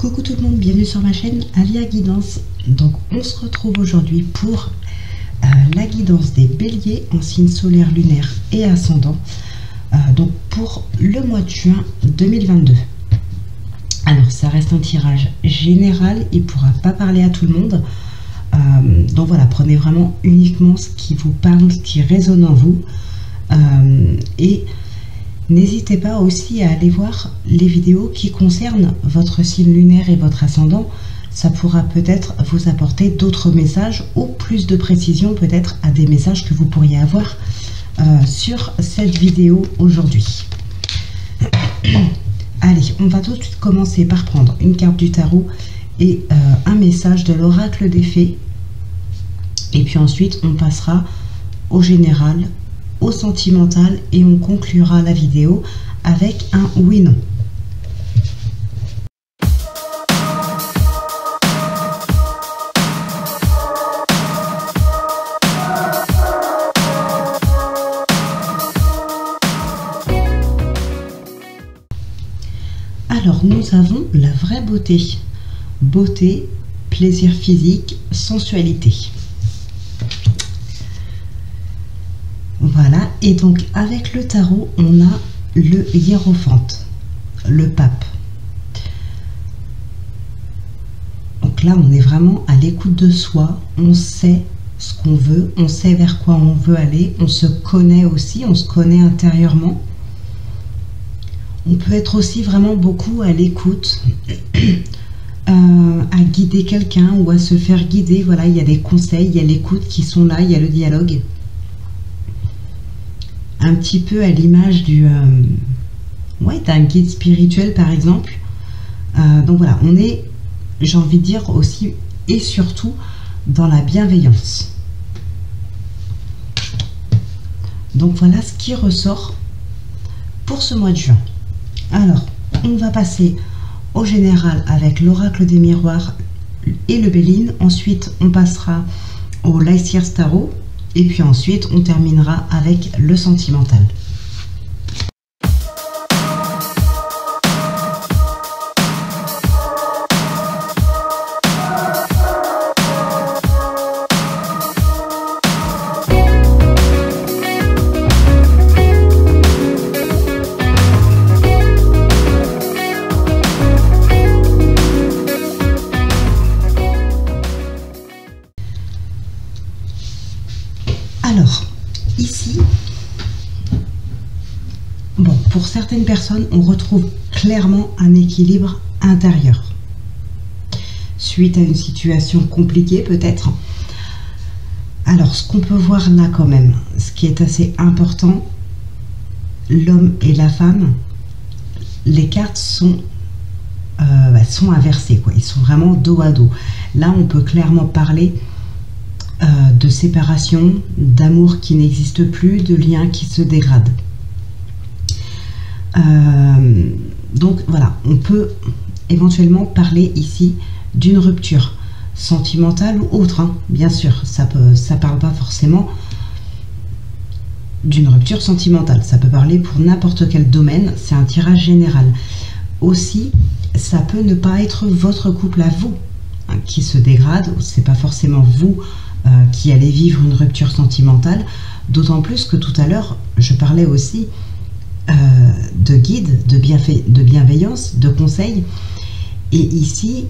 Coucou tout le monde, bienvenue sur ma chaîne Alia Guidance. Donc on se retrouve aujourd'hui pour la guidance des béliers en signe solaire, lunaire et ascendant. Donc pour le mois de juin 2022. Alors ça reste un tirage général, il ne pourra pas parler à tout le monde. Donc voilà, prenez vraiment uniquement ce qui vous parle, ce qui résonne en vous. Et n'hésitez pas aussi à aller voir les vidéos qui concernent votre signe lunaire et votre ascendant. Ça pourra peut-être vous apporter d'autres messages ou plus de précision peut-être à des messages que vous pourriez avoir sur cette vidéo aujourd'hui. Allez, on va tout de suite commencer par prendre une carte du tarot et un message de l'oracle des fées. Et puis ensuite, on passera au général, au sentimental et on conclura la vidéo avec un oui/non. Alors nous avons la vraie beauté. Beauté, plaisir physique, sensualité. Voilà, et donc avec le tarot, on a le hiérophante, le pape. Donc là, on est vraiment à l'écoute de soi, on sait ce qu'on veut, on sait vers quoi on veut aller, on se connaît aussi, on se connaît intérieurement. On peut être aussi vraiment beaucoup à l'écoute, à guider quelqu'un ou à se faire guider. Voilà, il y a des conseils, il y a l'écoute qui sont là, il y a le dialogue. Un petit peu à l'image d'un guide spirituel par exemple. Donc voilà, on est, j'ai envie de dire aussi et surtout dans la bienveillance. Donc voilà ce qui ressort pour ce mois de juin. Alors, on va passer au général avec l'oracle des miroirs et le Béline. Ensuite, on passera au Lysier Tarot. Et puis ensuite, on terminera avec le sentimental. Alors, ici, bon, pour certaines personnes, on retrouve clairement un équilibre intérieur. Suite à une situation compliquée peut-être. Alors, ce qu'on peut voir là quand même, ce qui est assez important, l'homme et la femme, les cartes sont inversées, quoi. Ils sont vraiment dos à dos. Là, on peut clairement parler de séparation, d'amour qui n'existe plus, de liens qui se dégradent. Donc voilà, on peut éventuellement parler ici d'une rupture sentimentale ou autre, hein. Bien sûr, ça parle pas forcément d'une rupture sentimentale, ça peut parler pour n'importe quel domaine, c'est un tirage général. Aussi, ça peut ne pas être votre couple à vous hein, qui se dégrade, c'est pas forcément vous qui allez vivre une rupture sentimentale, d'autant plus que tout à l'heure, je parlais aussi de guide, de bienveillance, de conseils. Et ici,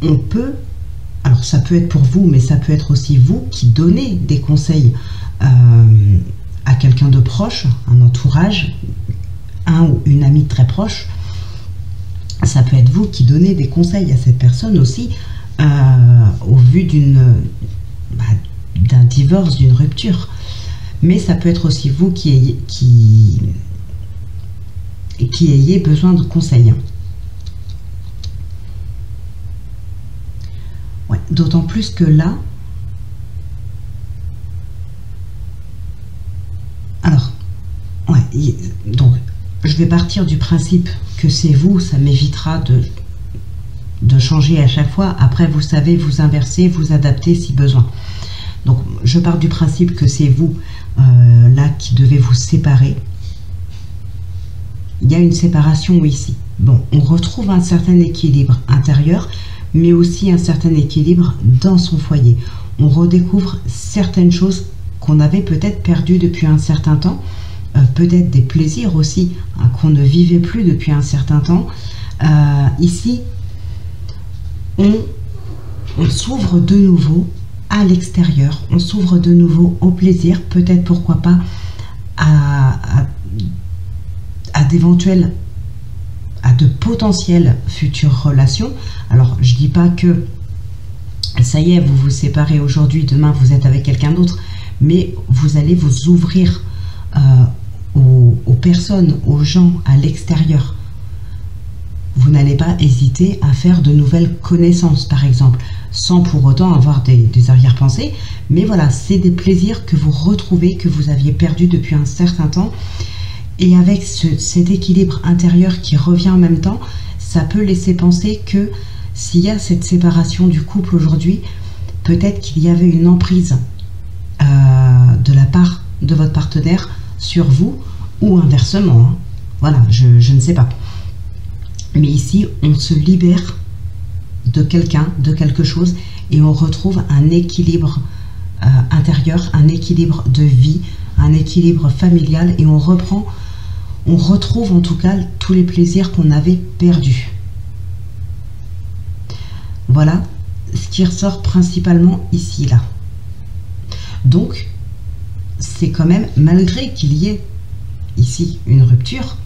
on peut, alors ça peut être pour vous, mais ça peut être aussi vous qui donnez des conseils à quelqu'un de proche, un entourage, un ou une amie très proche. Ça peut être vous qui donnez des conseils à cette personne aussi, au vu d'un divorce, d'une rupture. Mais ça peut être aussi vous qui ayez besoin de conseils. Ouais, d'autant plus que là, alors, ouais, donc je vais partir du principe que c'est vous, ça m'évitera de changer à chaque fois. Après, vous savez, vous inverser, vous adapter si besoin. Donc, je pars du principe que c'est vous, là, qui devez vous séparer. Il y a une séparation ici. bon, on retrouve un certain équilibre intérieur, mais aussi un certain équilibre dans son foyer. On redécouvre certaines choses qu'on avait peut-être perdues depuis un certain temps, peut-être des plaisirs aussi hein, qu'on ne vivait plus depuis un certain temps. Ici, on s'ouvre de nouveau à l'extérieur, on s'ouvre de nouveau au plaisir, peut-être pourquoi pas à d'éventuelles, à de potentielles futures relations. Alors je dis pas que ça y est, vous vous séparez aujourd'hui, demain vous êtes avec quelqu'un d'autre, mais vous allez vous ouvrir aux personnes, aux gens à l'extérieur. Vous n'allez pas hésiter à faire de nouvelles connaissances, par exemple, sans pour autant avoir des arrière-pensées. Mais voilà, c'est des plaisirs que vous retrouvez, que vous aviez perdus depuis un certain temps. Et avec cet équilibre intérieur qui revient en même temps, ça peut laisser penser que s'il y a cette séparation du couple aujourd'hui, peut-être qu'il y avait une emprise de la part de votre partenaire sur vous, ou inversement. Hein. Voilà, je ne sais pas. Mais ici, on se libère de quelqu'un, de quelque chose, et on retrouve un équilibre intérieur, un équilibre de vie, un équilibre familial, et on retrouve en tout cas tous les plaisirs qu'on avait perdus. Voilà ce qui ressort principalement ici, là. Donc, c'est quand même, malgré qu'il y ait ici une rupture,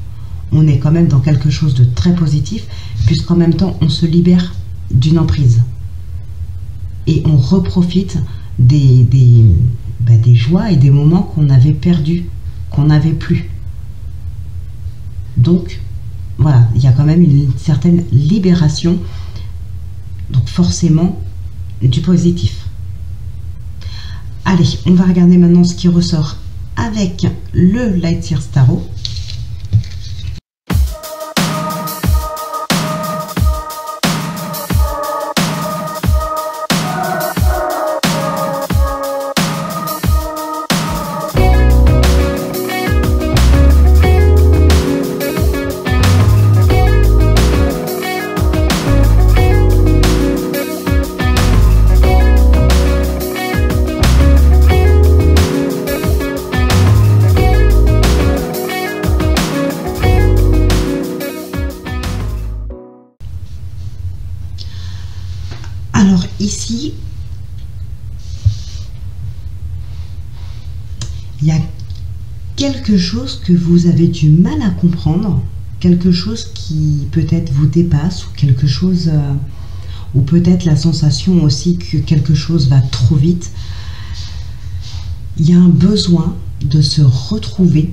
on est quand même dans quelque chose de très positif, puisqu'en même temps, on se libère d'une emprise. Et on reprofite des joies et des moments qu'on avait perdus, qu'on n'avait plus. Donc, voilà, il y a quand même une certaine libération, donc forcément, du positif. Allez, on va regarder maintenant ce qui ressort avec le Light Year Tarot. Alors ici, il y a quelque chose que vous avez du mal à comprendre, quelque chose qui peut-être vous dépasse, ou quelque chose, ou peut-être la sensation aussi que quelque chose va trop vite. Il y a un besoin de se retrouver,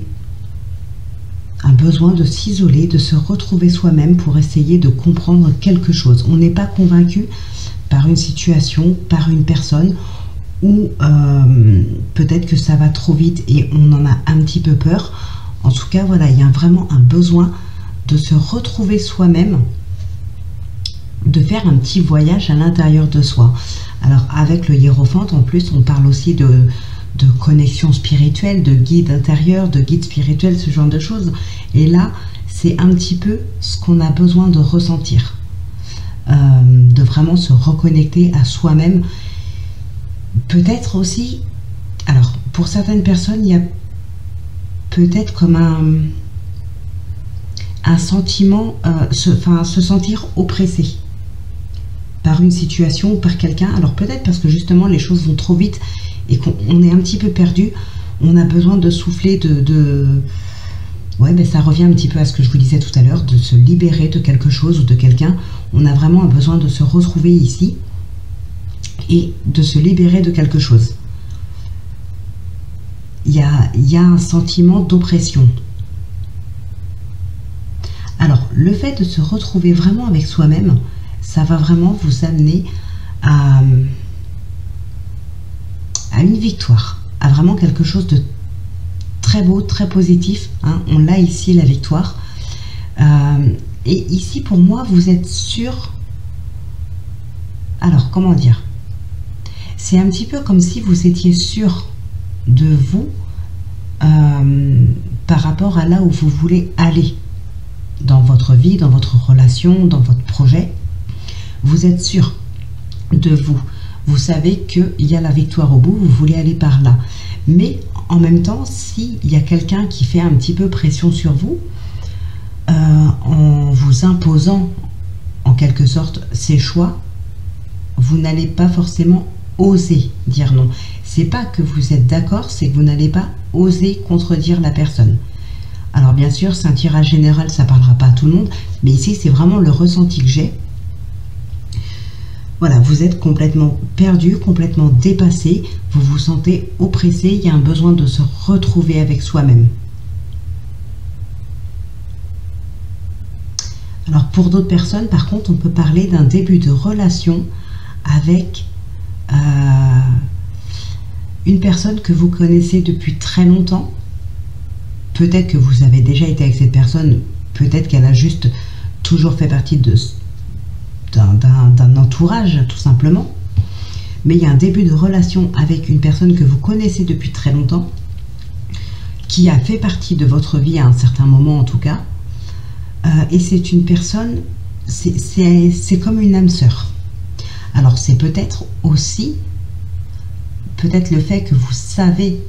un besoin de s'isoler, de se retrouver soi-même pour essayer de comprendre quelque chose. On n'est pas convaincu par une situation, par une personne, ou peut-être que ça va trop vite et on en a un petit peu peur. En tout cas, voilà, il y a vraiment un besoin de se retrouver soi-même, de faire un petit voyage à l'intérieur de soi. Alors, avec le hiérophante, en plus, on parle aussi de connexion spirituelle, de guide intérieur, de guide spirituel, ce genre de choses. Et là, c'est un petit peu ce qu'on a besoin de ressentir. De vraiment se reconnecter à soi-même. Peut-être aussi, alors pour certaines personnes, il y a peut-être comme un sentiment, se sentir oppressé par une situation ou par quelqu'un. Alors peut-être parce que justement les choses vont trop vite et qu'on est un petit peu perdu, on a besoin de souffler, ouais, ben ça revient un petit peu à ce que je vous disais tout à l'heure, de se libérer de quelque chose ou de quelqu'un. On a vraiment un besoin de se retrouver ici et de se libérer de quelque chose. Il y a un sentiment d'oppression. Alors, le fait de se retrouver vraiment avec soi-même, ça va vraiment vous amener à une victoire, à vraiment quelque chose de très beau, très positif. Hein. On l'a ici, la victoire. Et ici, pour moi, vous êtes sûr... Alors, comment dire? C'est un petit peu comme si vous étiez sûr de vous par rapport à là où vous voulez aller. dans votre vie, dans votre relation, dans votre projet. Vous êtes sûr de vous. Vous savez qu'il y a la victoire au bout, vous voulez aller par là. Mais en même temps, s'il y a quelqu'un qui fait un petit peu pression sur vous, en vous imposant en quelque sorte ses choix, vous n'allez pas forcément oser dire non. C'est pas que vous êtes d'accord, c'est que vous n'allez pas oser contredire la personne. Alors bien sûr, c'est un tirage général, ça ne parlera pas à tout le monde, mais ici c'est vraiment le ressenti que j'ai. Voilà, vous êtes complètement perdu, complètement dépassé, vous vous sentez oppressé, il y a un besoin de se retrouver avec soi-même. Alors pour d'autres personnes, par contre, on peut parler d'un début de relation avec une personne que vous connaissez depuis très longtemps. Peut-être que vous avez déjà été avec cette personne, peut-être qu'elle a juste toujours fait partie d'un entourage, tout simplement. Mais il y a un début de relation avec une personne que vous connaissez depuis très longtemps, qui a fait partie de votre vie à un certain moment en tout cas. Et c'est une personne, c'est comme une âme sœur. Alors c'est peut-être aussi, le fait que vous savez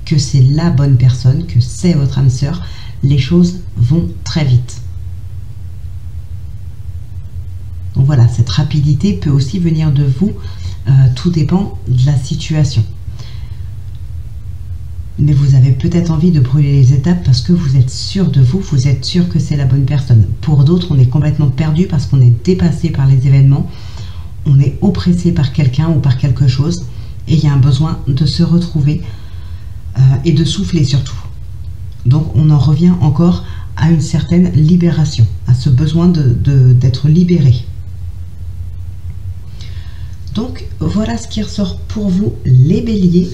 que c'est la bonne personne, que c'est votre âme sœur, les choses vont très vite. Donc voilà, cette rapidité peut aussi venir de vous, tout dépend de la situation. Mais vous avez peut-être envie de brûler les étapes parce que vous êtes sûr de vous, vous êtes sûr que c'est la bonne personne. Pour d'autres, on est complètement perdu parce qu'on est dépassé par les événements, on est oppressé par quelqu'un ou par quelque chose, et il y a un besoin de se retrouver et de souffler surtout. Donc on en revient encore à une certaine libération, à ce besoin d'être libéré. Donc voilà ce qui ressort pour vous, les béliers.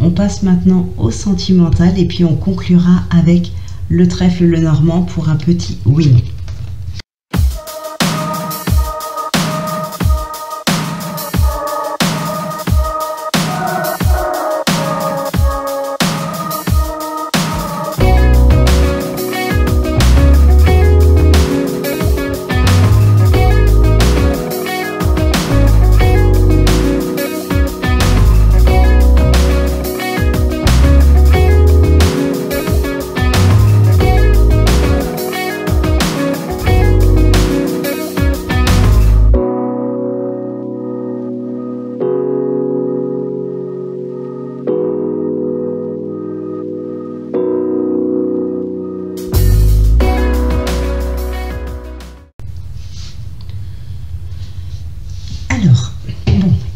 On passe maintenant au sentimental et puis on conclura avec le trèfle le normand pour un petit win.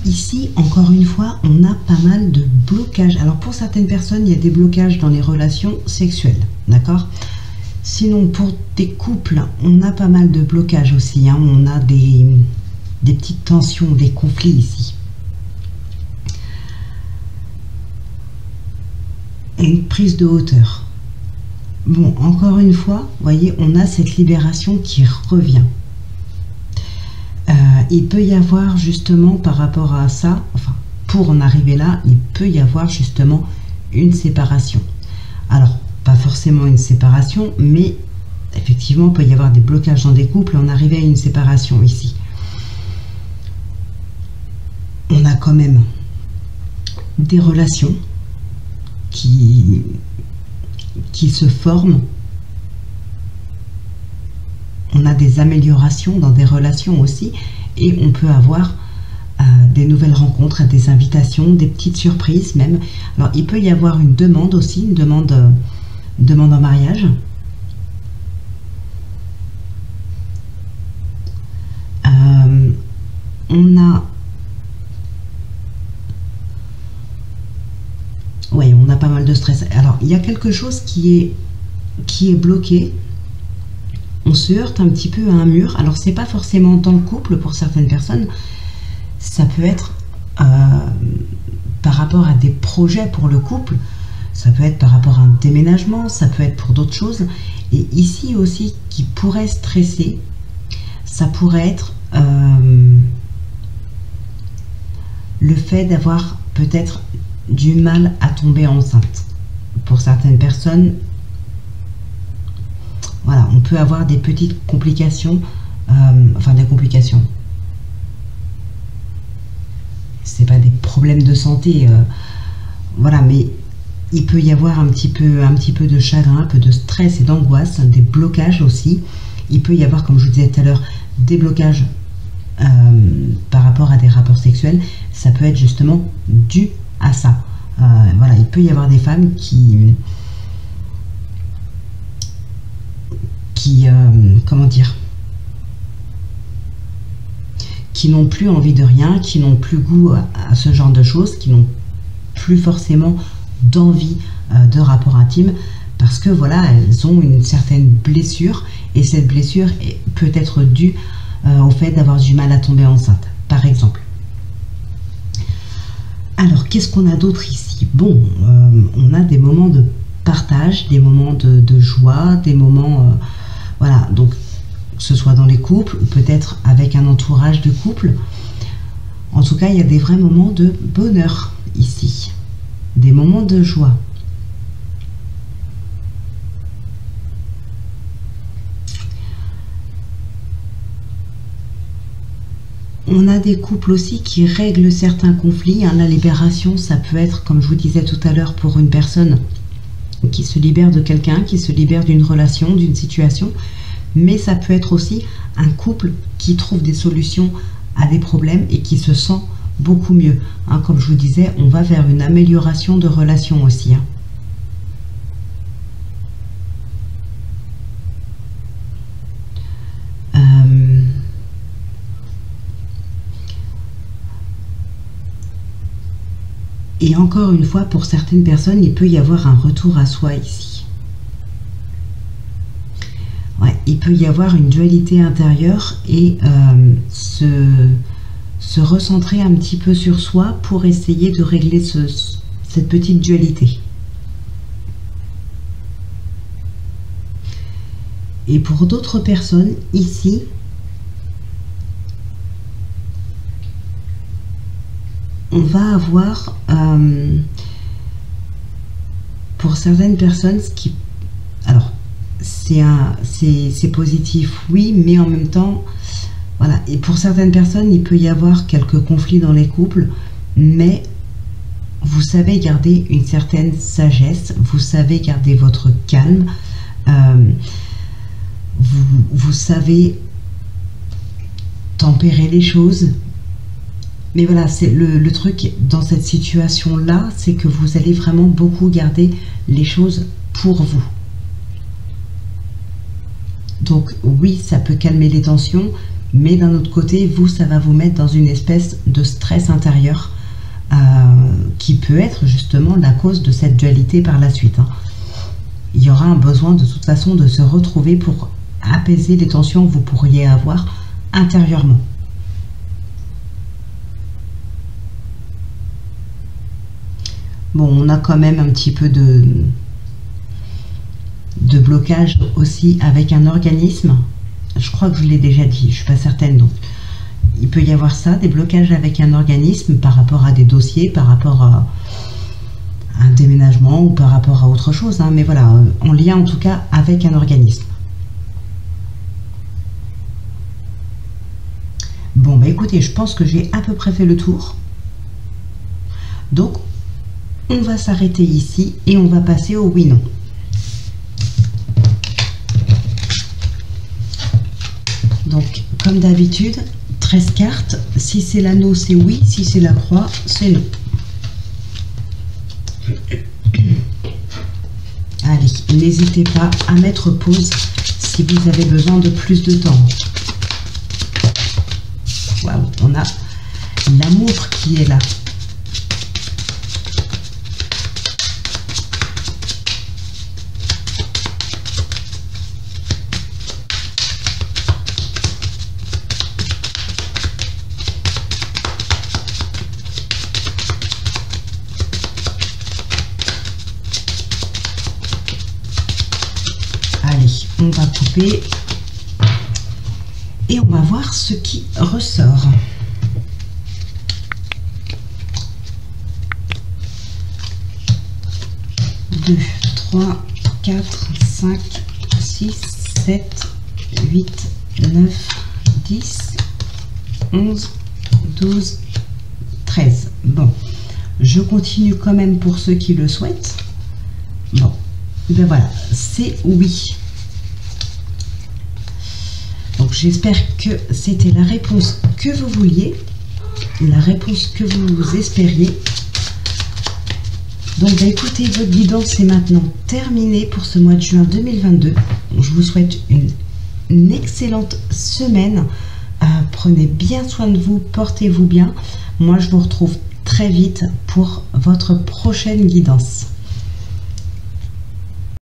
Ici, encore une fois, on a pas mal de blocages. Alors pour certaines personnes, il y a des blocages dans les relations sexuelles, d'accord? Sinon, pour des couples, on a pas mal de blocages aussi, hein. On a des petites tensions, des conflits ici. Et une prise de hauteur. Bon, encore une fois, vous voyez, on a cette libération qui revient. Il peut y avoir justement par rapport à ça, enfin pour en arriver là, il peut y avoir justement une séparation. Alors pas forcément une séparation, mais effectivement il peut y avoir des blocages dans des couples et en arriver à une séparation ici. On a quand même des relations qui se forment. On a des améliorations dans des relations aussi et on peut avoir des nouvelles rencontres, des invitations, des petites surprises même. Alors il peut y avoir une demande aussi, une demande en mariage. On a pas mal de stress. Alors il y a quelque chose qui est bloqué. On se heurte un petit peu à un mur. Alors c'est pas forcément dans le couple pour certaines personnes, ça peut être par rapport à des projets pour le couple, ça peut être par rapport à un déménagement, ça peut être pour d'autres choses. Et ici aussi qui pourrait stresser, ça pourrait être le fait d'avoir peut-être du mal à tomber enceinte. Pour certaines personnes, voilà, on peut avoir des petites complications, enfin des complications. C'est pas des problèmes de santé, voilà, mais il peut y avoir un petit peu de chagrin, un peu de stress et d'angoisse, des blocages aussi. Il peut y avoir, comme je vous disais tout à l'heure, des blocages par rapport à des rapports sexuels. Ça peut être justement dû à ça. Voilà, il peut y avoir des femmes qui comment dire, qui n'ont plus envie de rien, qui n'ont plus goût à ce genre de choses, qui n'ont plus forcément d'envie de rapport intime, parce que voilà, elles ont une certaine blessure, et cette blessure peut être due au fait d'avoir du mal à tomber enceinte, par exemple. Alors, qu'est-ce qu'on a d'autre ici? Bon, on a des moments de partage, des moments de joie, des moments... voilà, donc, que ce soit dans les couples, ou peut-être avec un entourage de couple. En tout cas, il y a des vrais moments de bonheur ici. Des moments de joie. On a des couples aussi qui règlent certains conflits. La libération, ça peut être, comme je vous disais tout à l'heure, pour une personne qui se libère de quelqu'un, qui se libère d'une relation, d'une situation. Mais ça peut être aussi un couple qui trouve des solutions à des problèmes et qui se sent beaucoup mieux. Comme je vous disais, on va vers une amélioration de relation aussi. Et encore une fois, pour certaines personnes, il peut y avoir un retour à soi ici. Ouais, il peut y avoir une dualité intérieure et se recentrer un petit peu sur soi pour essayer de régler cette petite dualité. Et pour d'autres personnes, ici, on va avoir, pour certaines personnes, ce qui... Alors, c'est positif, oui, mais en même temps, voilà. Et pour certaines personnes, il peut y avoir quelques conflits dans les couples, mais vous savez garder une certaine sagesse, vous savez garder votre calme, vous savez tempérer les choses. Mais voilà, c'est le truc dans cette situation-là, c'est que vous allez vraiment beaucoup garder les choses pour vous. Donc oui, ça peut calmer les tensions, mais d'un autre côté, vous, ça va vous mettre dans une espèce de stress intérieur qui peut être justement la cause de cette dualité par la suite. Il y aura un besoin de toute façon de se retrouver pour apaiser les tensions que vous pourriez avoir intérieurement. Bon, on a quand même un petit peu de blocage aussi avec un organisme. Je crois que je l'ai déjà dit, je ne suis pas certaine. Donc, il peut y avoir ça, des blocages avec un organisme par rapport à des dossiers, par rapport à un déménagement ou par rapport à autre chose. Mais voilà, en lien en tout cas avec un organisme. Bon, bah écoutez, je pense que j'ai à peu près fait le tour. Donc, on va s'arrêter ici et on va passer au oui-non. Donc, comme d'habitude, 13 cartes. Si c'est l'anneau, c'est oui. Si c'est la croix, c'est non. Allez, n'hésitez pas à mettre pause si vous avez besoin de plus de temps. Waouh, on a l'amour qui est là. Allez, on va couper et on va voir ce qui ressort. Deux, 3, 4, 5, 6, 7, 8, 9, 10, 11, 12, 13. Bon, je continue quand même pour ceux qui le souhaitent. Bon, ben voilà, c'est oui. Donc j'espère que c'était la réponse que vous vouliez, la réponse que vous espériez. Donc bah, écoutez, votre guidance est maintenant terminée pour ce mois de juin 2022. Je vous souhaite une excellente semaine. Prenez bien soin de vous, portez-vous bien. Moi je vous retrouve très vite pour votre prochaine guidance.